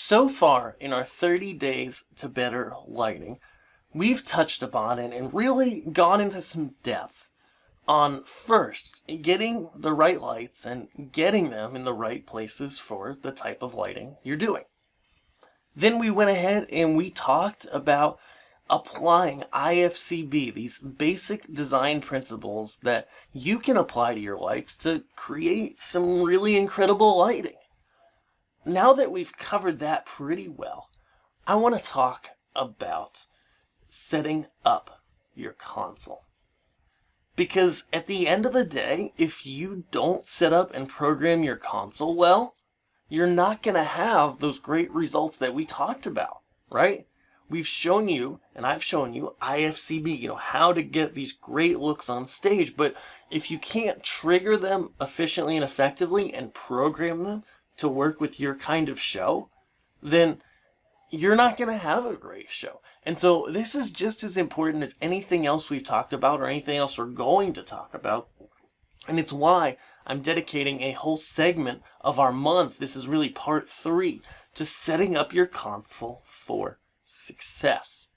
So far in our 30 days to better lighting, we've touched upon it and really gone into some depth on first getting the right lights and getting them in the right places for the type of lighting you're doing. Then we went ahead and we talked about applying IFCB, these basic design principles that you can apply to your lights to create some really incredible lighting. Now that we've covered that pretty well, I want to talk about setting up your console. Because at the end of the day, if you don't set up and program your console well, you're not going to have those great results that we talked about, right? We've shown you, and I've shown you, IFCB, how to get these great looks on stage. But if you can't trigger them efficiently and effectively and program them to work with your kind of show, then you're not going to have a great show. And so this is just as important as anything else we've talked about or anything else we're going to talk about. And it's why I'm dedicating a whole segment of our month, this is really part 3, to setting up your console for success.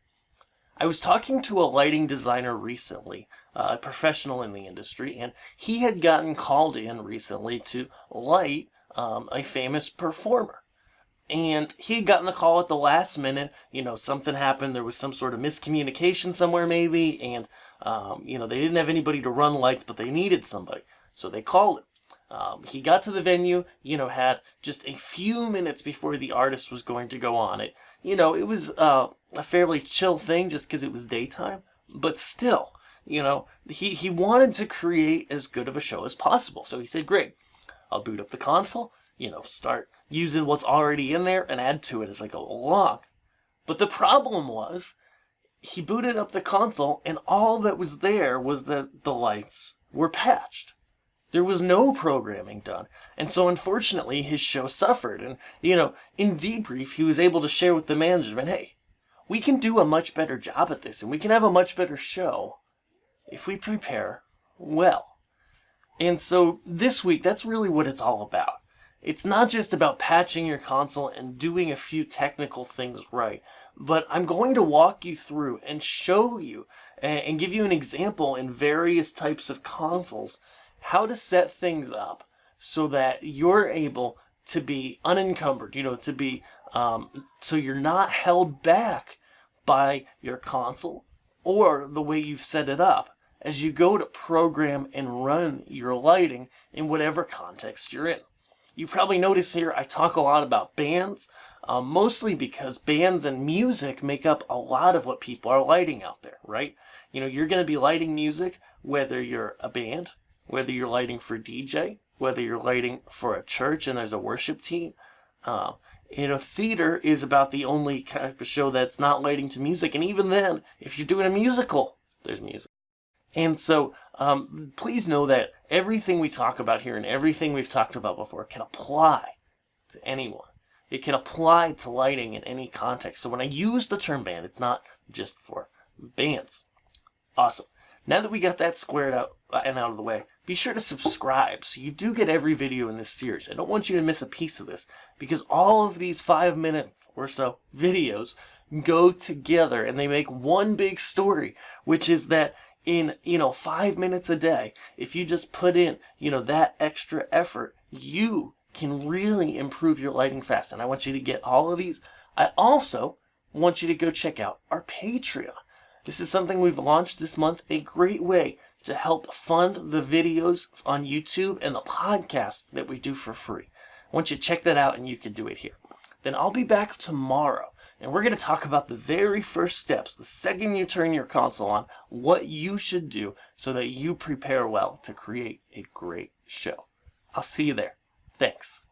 I was talking to a lighting designer recently, a professional in the industry, and he had gotten called in recently to light a famous performer. And he had gotten the call at the last minute. Something happened. There was some sort of miscommunication somewhere maybe. And, they didn't have anybody to run lights, but they needed somebody. So they called him. He got to the venue, had just a few minutes before the artist was going to go on. It was a fairly chill thing just because it was daytime. But still, he wanted to create as good of a show as possible. So he said, great, I'll boot up the console. Start using what's already in there and add to it as I go along. But the problem was, he booted up the console and all that was there was that the lights were patched. There was no programming done. And so unfortunately, his show suffered. And, in debrief, he was able to share with the management, hey, we can do a much better job at this and we can have a much better show if we prepare well. And so this week, that's really what it's all about. It's not just about patching your console and doing a few technical things right, but I'm going to walk you through and show you and give you an example in various types of consoles how to set things up so that you're able to be unencumbered, to be so you're not held back by your console or the way you've set it up as you go to program and run your lighting in whatever context you're in. You probably notice here I talk a lot about bands, mostly because bands and music make up a lot of what people are lighting out there, right? You're going to be lighting music whether you're a band, whether you're lighting for DJ, whether you're lighting for a church and there's a worship team. Theater is about the only kind of show that's not lighting to music. And even then, if you're doing a musical, there's music. And so please know that everything we talk about here and everything we've talked about before can apply to anyone. It can apply to lighting in any context. So when I use the term band, it's not just for bands. Awesome. Now that we got that squared out and out of the way, be sure to subscribe so you do get every video in this series. I don't want you to miss a piece of this because all of these 5-minute or so videos go together and they make one big story, which is that in 5 minutes a day, if you just put in that extra effort, you can really improve your lighting fast. And I want you to get all of these. I also want you to go check out our Patreon. This is something we've launched this month, a great way to help fund the videos on YouTube and the podcast that we do for free. I want you to check that out and you can do it here. Then I'll be back tomorrow. And we're going to talk about the very first steps, the second you turn your console on, what you should do so that you prepare well to create a great show. I'll see you there. Thanks.